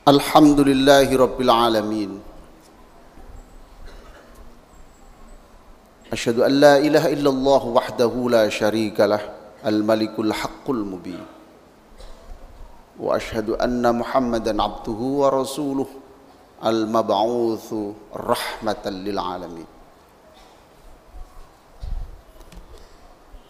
Alhamdulillahi Rabbil Alamin. Asyhadu an la ilaha illallah wahdahu la syarika lah, al-malikul haqqul mubin. Wa asyhadu anna Muhammadan abduhu wa rasuluh, al-mab'utsu rahmatan lil alamin.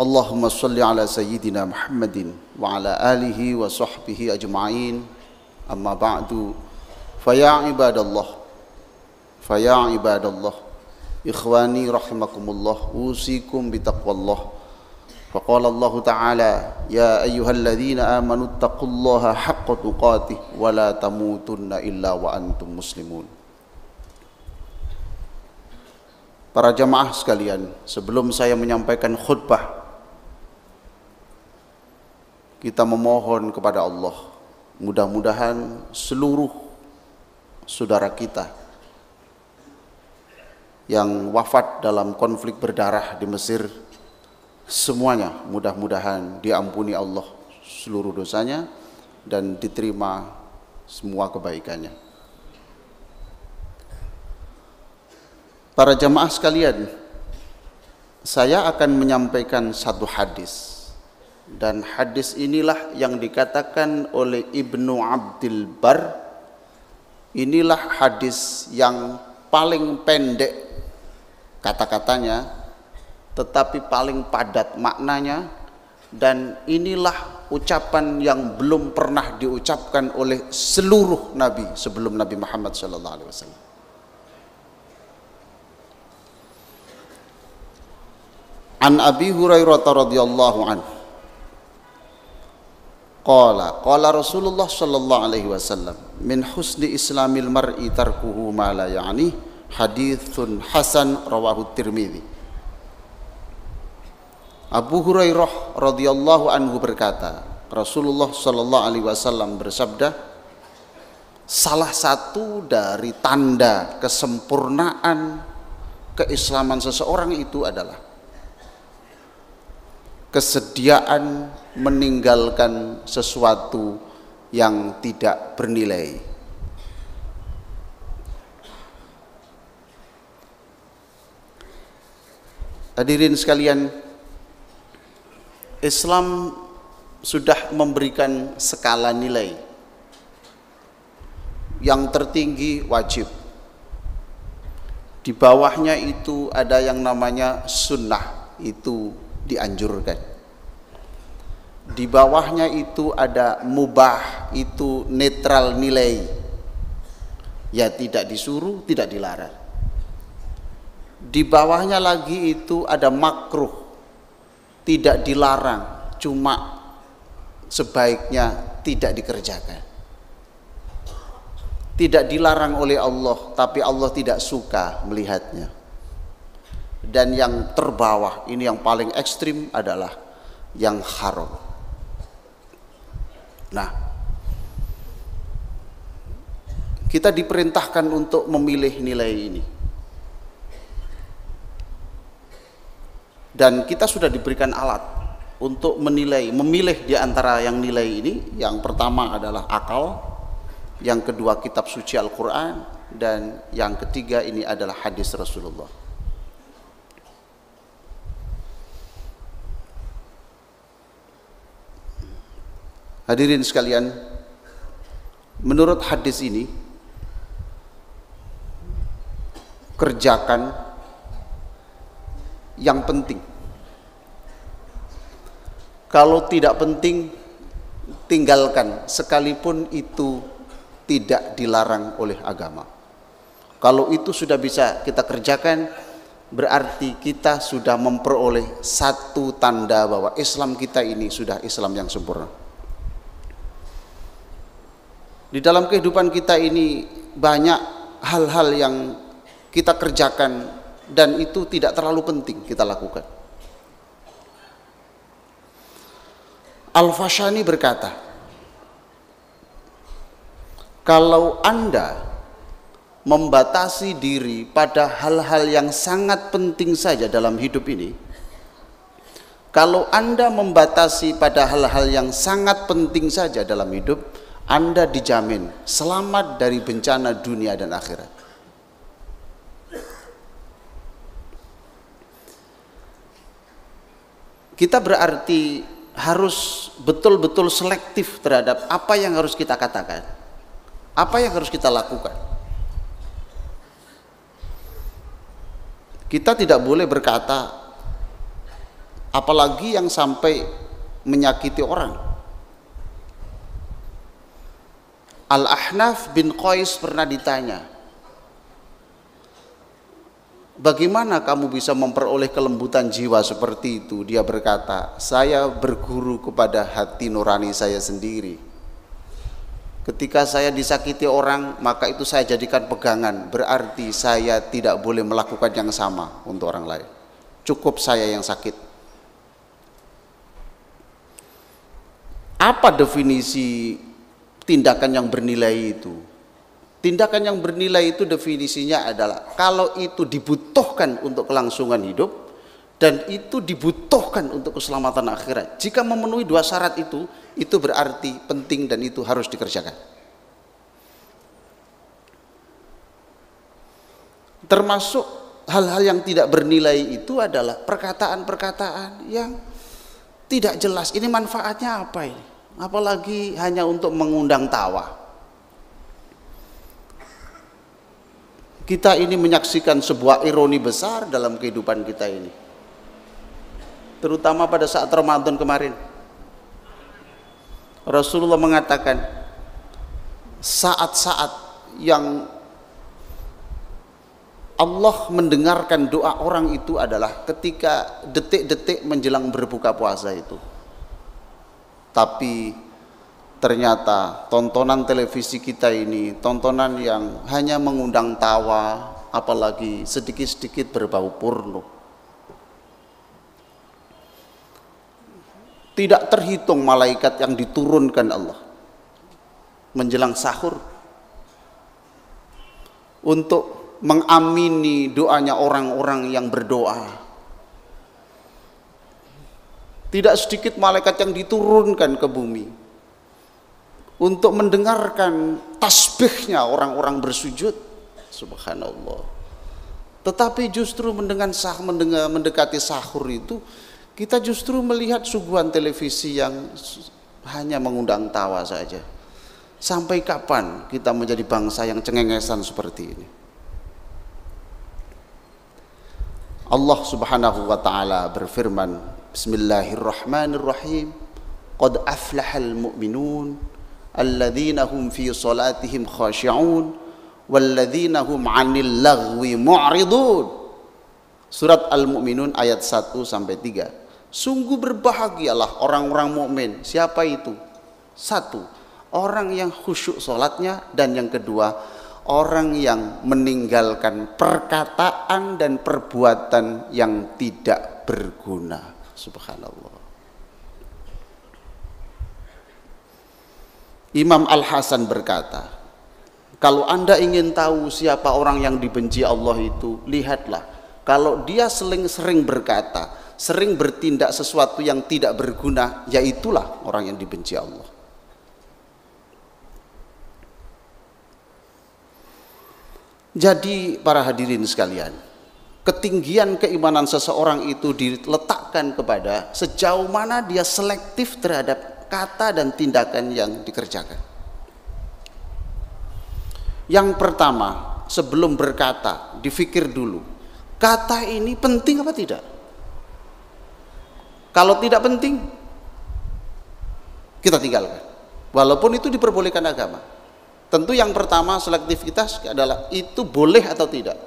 Allahumma salli ala sayyidina Muhammadin wa ala alihi wa sahbihi ajma'in. Amma ba'du, faya ibadallah, ikhwani rahimakumullah, usikum bitaqwallah. Faqala Allah Ta'ala, ya ayyuhalladzina amanu taqullaha haqqa tuqatih wa la tamutunna illa wa antum muslimun. Para jamaah sekalian, sebelum saya menyampaikan khutbah, kita memohon kepada Allah, mudah-mudahan seluruh saudara kita yang wafat dalam konflik berdarah di Mesir, semuanya mudah-mudahan diampuni Allah seluruh dosanya dan diterima semua kebaikannya. Para jamaah sekalian, saya akan menyampaikan satu hadis. Dan hadis inilah yang dikatakan oleh Ibnu Abdul Bar, inilah hadis yang paling pendek kata-katanya tetapi paling padat maknanya, dan inilah ucapan yang belum pernah diucapkan oleh seluruh nabi sebelum Nabi Muhammad SAW. An Abi Hurairah radhiyallahu anhu Qala Rasulullah sallallahu alaihi wasallam, min husni islamil mar'i tarkuhu ma la ya'ni, haditsun hasan rawahu Tirmidzi. Abu Hurairah radhiyallahu anhu berkata, Rasulullah sallallahu alaihi wasallam bersabda, salah satu dari tanda kesempurnaan keislaman seseorang itu adalah kesediaan meninggalkan sesuatu yang tidak bernilai. Hadirin sekalian, Islam sudah memberikan skala nilai. Yang tertinggi wajib. Di bawahnya itu ada yang namanya sunnah, itu dianjurkan. Di bawahnya itu ada mubah, itu netral nilai, ya tidak disuruh, tidak dilarang. Di bawahnya lagi itu ada makruh, tidak dilarang, cuma sebaiknya tidak dikerjakan. Tidak dilarang oleh Allah, tapi Allah tidak suka melihatnya. Dan yang terbawah, ini yang paling ekstrim adalah yang haram. Nah, kita diperintahkan untuk memilih nilai ini. Dan kita sudah diberikan alat untuk menilai, memilih di antara yang nilai ini. Yang pertama adalah akal, yang kedua kitab suci Al-Quran, dan yang ketiga ini adalah hadis Rasulullah. Hadirin sekalian, menurut hadis ini, kerjakan yang penting. Kalau tidak penting, tinggalkan, sekalipun itu tidak dilarang oleh agama. Kalau itu sudah bisa kita kerjakan, berarti kita sudah memperoleh satu tanda bahwa Islam kita ini sudah Islam yang sempurna. Di dalam kehidupan kita ini banyak hal-hal yang kita kerjakan dan itu tidak terlalu penting kita lakukan. Al-Fashani berkata, kalau Anda membatasi diri pada hal-hal yang sangat penting saja dalam hidup ini, kalau Anda membatasi pada hal-hal yang sangat penting saja dalam hidup, Anda dijamin selamat dari bencana dunia dan akhirat. Kita berarti harus betul-betul selektif terhadap apa yang harus kita katakan, apa yang harus kita lakukan. Kita tidak boleh berkata, apalagi yang sampai menyakiti orang. Al-Ahnaf bin Qais pernah ditanya, bagaimana kamu bisa memperoleh kelembutan jiwa seperti itu? Dia berkata, saya berguru kepada hati nurani saya sendiri. Ketika saya disakiti orang, maka itu saya jadikan pegangan. Berarti saya tidak boleh melakukan yang sama untuk orang lain. Cukup saya yang sakit. Apa definisi tindakan yang bernilai itu? Tindakan yang bernilai itu definisinya adalah kalau itu dibutuhkan untuk kelangsungan hidup dan itu dibutuhkan untuk keselamatan akhirat. Jika memenuhi dua syarat itu berarti penting dan itu harus dikerjakan. Termasuk hal-hal yang tidak bernilai itu adalah perkataan-perkataan yang tidak jelas. Ini manfaatnya apa ini? Apalagi hanya untuk mengundang tawa. Kita ini menyaksikan sebuah ironi besar dalam kehidupan kita ini. Terutama pada saat Ramadan kemarin. Rasulullah mengatakan saat-saat yang Allah mendengarkan doa orang itu adalah ketika detik-detik menjelang berbuka puasa itu. Tapi ternyata tontonan televisi kita ini tontonan yang hanya mengundang tawa, apalagi sedikit-sedikit berbau porno. Tidak terhitung malaikat yang diturunkan Allah menjelang sahur untuk mengamini doanya orang-orang yang berdoa. Tidak sedikit malaikat yang diturunkan ke bumi untuk mendengarkan tasbihnya orang-orang bersujud. Subhanallah. Tetapi justru mendekati sahur itu kita justru melihat suguhan televisi yang hanya mengundang tawa saja. Sampai kapan kita menjadi bangsa yang cengengesan seperti ini? Allah Subhanahu wa taala berfirman, Bismillahirrahmanirrahim. Qad aflahal mu'minun alladzina hum fi salatihim khashi'un walladzina hum 'anil laghwi mu'ridun. Surat Al-Mu'minun ayat 1 sampai 3. Sungguh berbahagialah orang-orang mukmin. Siapa itu? Satu, orang yang khusyuk salatnya, dan yang kedua, orang yang meninggalkan perkataan dan perbuatan yang tidak berguna. Subhanallah. Imam Al-Hasan berkata, kalau Anda ingin tahu siapa orang yang dibenci Allah itu, lihatlah, kalau dia sering berkata, sering bertindak sesuatu yang tidak berguna, yaitulah orang yang dibenci Allah. Jadi para hadirin sekalian, ketinggian keimanan seseorang itu diletakkan kepada sejauh mana dia selektif terhadap kata dan tindakan yang dikerjakan. Yang pertama, sebelum berkata, difikir dulu, kata ini penting apa tidak? Kalau tidak penting, kita tinggalkan. Walaupun itu diperbolehkan agama. Tentu yang pertama selektivitas adalah itu boleh atau tidak.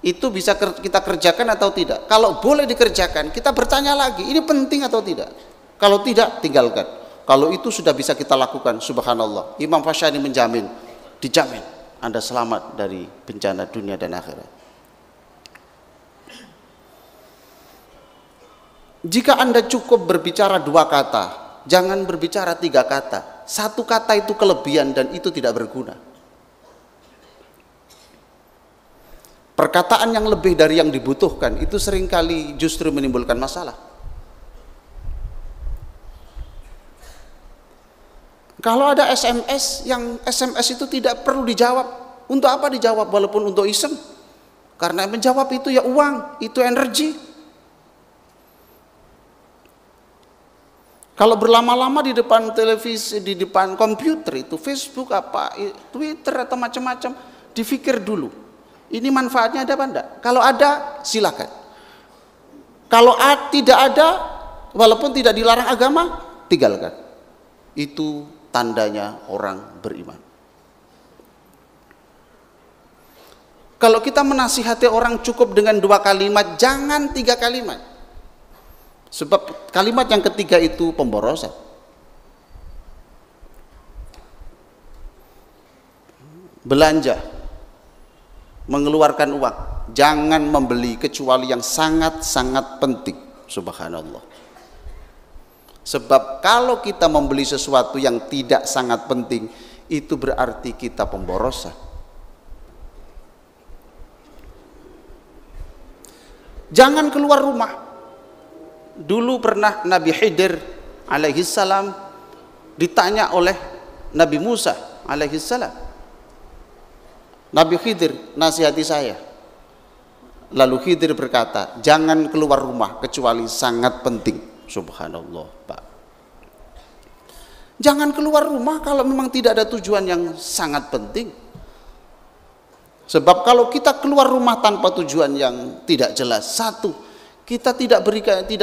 Itu bisa kita kerjakan atau tidak. Kalau boleh dikerjakan, kita bertanya lagi, ini penting atau tidak. Kalau tidak, tinggalkan. Kalau itu sudah bisa kita lakukan, subhanallah, Imam Fashani menjamin, dijamin Anda selamat dari bencana dunia dan akhirat. Jika Anda cukup berbicara 2 kata, jangan berbicara 3 kata. 1 kata itu kelebihan dan itu tidak berguna. Perkataan yang lebih dari yang dibutuhkan itu seringkali justru menimbulkan masalah. Kalau ada SMS, yang SMS itu tidak perlu dijawab. Untuk apa dijawab walaupun untuk iseng? Karena menjawab itu ya uang, itu energi. Kalau berlama-lama di depan televisi, di depan komputer itu Facebook apa, Twitter atau macam-macam, dipikir dulu. Ini manfaatnya ada apa enggak? Kalau ada, silakan. Kalau tidak ada, walaupun tidak dilarang agama, tinggalkan. Itu tandanya orang beriman. Kalau kita menasihati orang cukup dengan 2 kalimat, jangan 3 kalimat. Sebab kalimat yang ketiga itu pemborosan. Belanja, mengeluarkan uang, jangan membeli kecuali yang sangat-sangat penting. Subhanallah. Sebab kalau kita membeli sesuatu yang tidak sangat penting, itu berarti kita pemborosan. Jangan keluar rumah. Dulu pernah Nabi Khidir alaihi salam ditanya oleh Nabi Musa alaihi salam, Nabi Khidir, nasihati saya. Lalu Khidir berkata, jangan keluar rumah kecuali sangat penting. Subhanallah, Pak. Jangan keluar rumah kalau memang tidak ada tujuan yang sangat penting. Sebab kalau kita keluar rumah tanpa tujuan yang tidak jelas, satu, kita tidak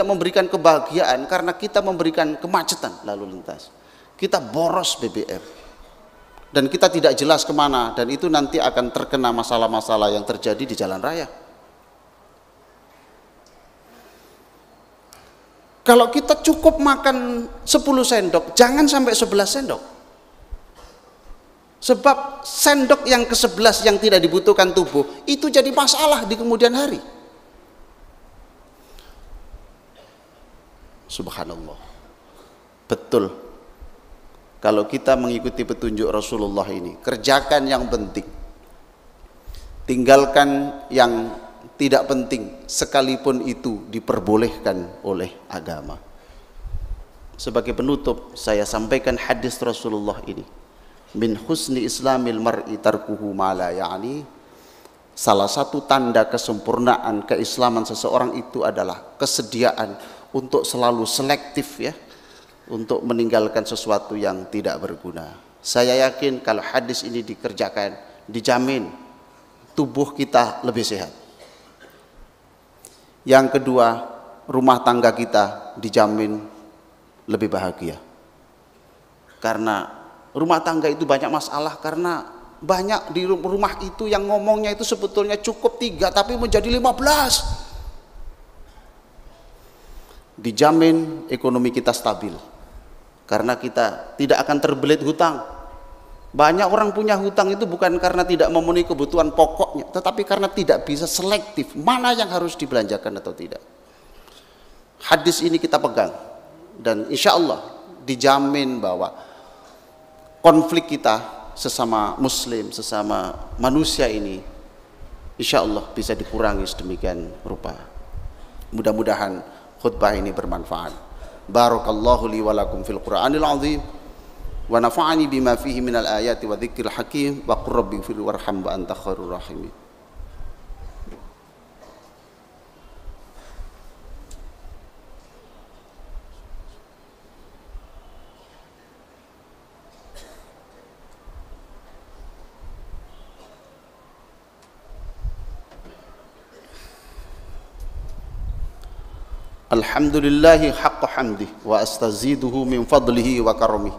memberikan kebahagiaan karena kita memberikan kemacetan lalu lintas. Kita boros BBM. Dan kita tidak jelas kemana, dan itu nanti akan terkena masalah-masalah yang terjadi di jalan raya. Kalau kita cukup makan 10 sendok, jangan sampai 11 sendok. Sebab sendok yang ke-11 yang tidak dibutuhkan tubuh, itu jadi masalah di kemudian hari. Subhanallah. Betul. Kalau kita mengikuti petunjuk Rasulullah ini, kerjakan yang penting, tinggalkan yang tidak penting, sekalipun itu diperbolehkan oleh agama. Sebagai penutup, saya sampaikan hadis Rasulullah ini. Min husni islamil mar'i tarkuhu ma la ya'ni. Salah satu tanda kesempurnaan keislaman seseorang itu adalah kesediaan untuk selalu selektif, ya, untuk meninggalkan sesuatu yang tidak berguna. Saya yakin kalau hadis ini dikerjakan, dijamin tubuh kita lebih sehat. Yang kedua, rumah tangga kita dijamin lebih bahagia. Karena rumah tangga itu banyak masalah, karena banyak di rumah itu yang ngomongnya itu sebetulnya cukup 3 tapi menjadi 15. Dijamin ekonomi kita stabil karena kita tidak akan terbelit hutang. Banyak orang punya hutang itu bukan karena tidak memenuhi kebutuhan pokoknya, tetapi karena tidak bisa selektif mana yang harus dibelanjakan atau tidak. Hadis ini kita pegang, dan insya Allah dijamin bahwa konflik kita sesama muslim, sesama manusia ini insya Allah bisa dikurangi sedemikian rupa. Mudah-mudahan khutbah ini bermanfaat. Barakallahu li wa lakum fil Qur'anil azim wa nafa'ani bima fihi minal ayati wa dzikril hakim wa qur rabbi fir warham wa anta khairur rahimin. Alhamdulillahi haqqa hamdih wa astaziduhu min fadlihi wa karamih.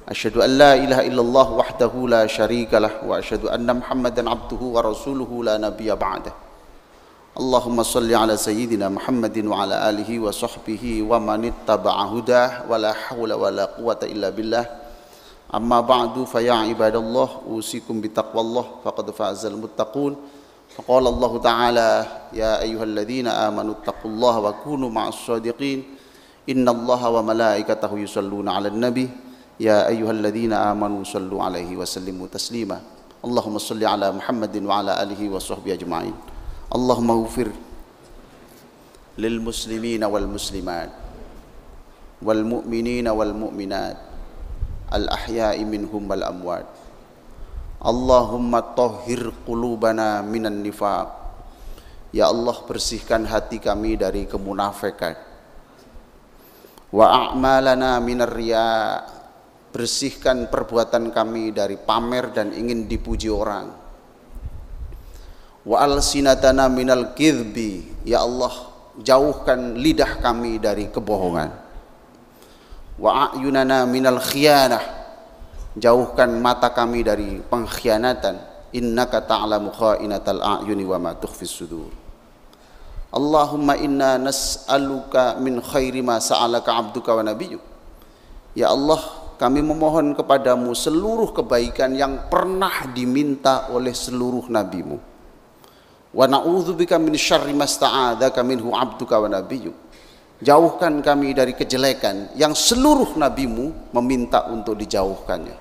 Asyhadu an la ilaha illallah wahdahu la syarikalah wa asyhadu anna Muhammadan abduhu wa rasuluhu la nabiyya ba'dah. Allahumma salli ala sayyidina Muhammadin wa ala alihi wa sahbihi wa man ittaba'a hudah wa la hawla wa la quwwata illa billah. Amma ba'du fa ya ibadallah usikum bi taqwallah faqad fazal muttaqun. فقال الله تعالى يا أيها الذين آمنوا اتقوا الله وكونوا مع الصادقين إن الله وملائكته يصلون على النبي يا أيها الذين آمنوا صلوا عليه وسلموا تسليما اللهم صل على محمد وعلى آله وصحبه أجمعين اللهم اغفر للمسلمين والمسلمات والمؤمنين والمؤمنات al-ahya'i minhum wal amwat. Allahumma tahhir qulubana minan nifaq. Ya Allah, bersihkan hati kami dari kemunafikan. Wa a'malana minar riya. Bersihkan perbuatan kami dari pamer dan ingin dipuji orang. Wa alsinatana minal kidhbi. Ya Allah, jauhkan lidah kami dari kebohongan. Wa a'yunana minal khiyanah. Jauhkan mata kami dari pengkhianatan. Innaka ta'lamu kha'inatal a'yuni wa ma tukhfis sudur. Allahumma inna nas'aluka min khairi ma sa'alaka abduka wa nabiyyuk. Ya Allah, kami memohon kepadamu seluruh kebaikan yang pernah diminta oleh seluruh nabimu. Wa na'udzubika min syarri ma sta'adzaka minhu abduka wa nabiyyuk. Jauhkan kami dari kejelekan yang seluruh nabimu meminta untuk dijauhkannya.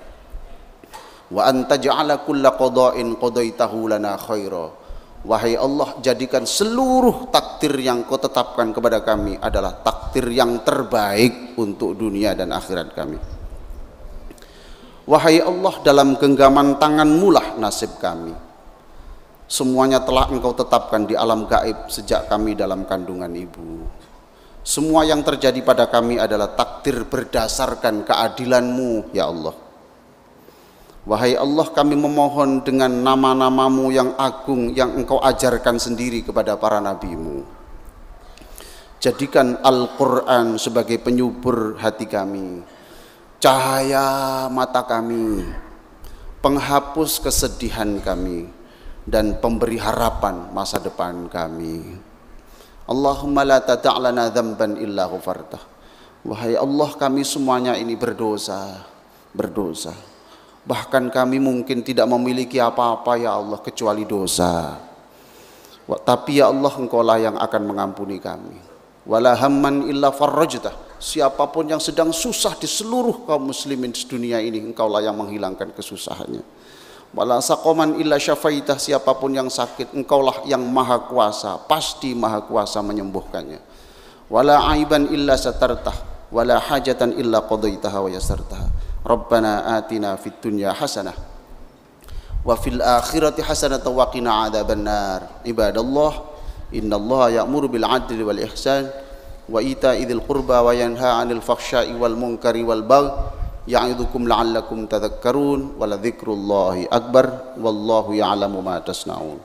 Wa anta ja'ala kulla qada'in qadaitahu lana khaira. Wahai Allah, jadikan seluruh takdir yang kau tetapkan kepada kami adalah takdir yang terbaik untuk dunia dan akhirat kami. Wahai Allah, dalam genggaman tangan-Mu lah nasib kami. Semuanya telah Engkau tetapkan di alam gaib sejak kami dalam kandungan ibu. Semua yang terjadi pada kami adalah takdir berdasarkan keadilan-Mu, ya Allah. Wahai Allah, kami memohon dengan nama-nama-Mu yang agung yang Engkau ajarkan sendiri kepada para nabi-Mu. Jadikan Al-Quran sebagai penyubur hati kami, cahaya mata kami, penghapus kesedihan kami, dan pemberi harapan masa depan kami. Allahumma la tada'lana dzamban illa ghafartah. Wahai Allah, kami semuanya ini berdosa. Bahkan kami mungkin tidak memiliki apa-apa, ya Allah, kecuali dosa. Tapi ya Allah, Engkaulah yang akan mengampuni kami. Wala hamman illa farrajtah. Siapapun yang sedang susah di seluruh kaum muslimin dunia ini, Engkaulah yang menghilangkan kesusahannya. Wala saqaman illa syafaitah. Siapapun yang sakit, Engkaulah yang maha kuasa, pasti maha kuasa menyembuhkannya. Wala aiban illa satartah, wala hajatan illa qadaitaha wa yasartaha. Rabbana atina fid dunya hasanah wa fil akhirati hasanah wa qina adzabannar. Ibadallah, innallaha ya'muru bil 'adli wal ihsan wa ita'i dzil qurba wa yanha 'anil fakhsya'i wal munkari wal baghi. Ya'idzukum la'allakum tadhakkarun wa la dzikrullahi akbar wallahu ya'lamu ma tasna'un.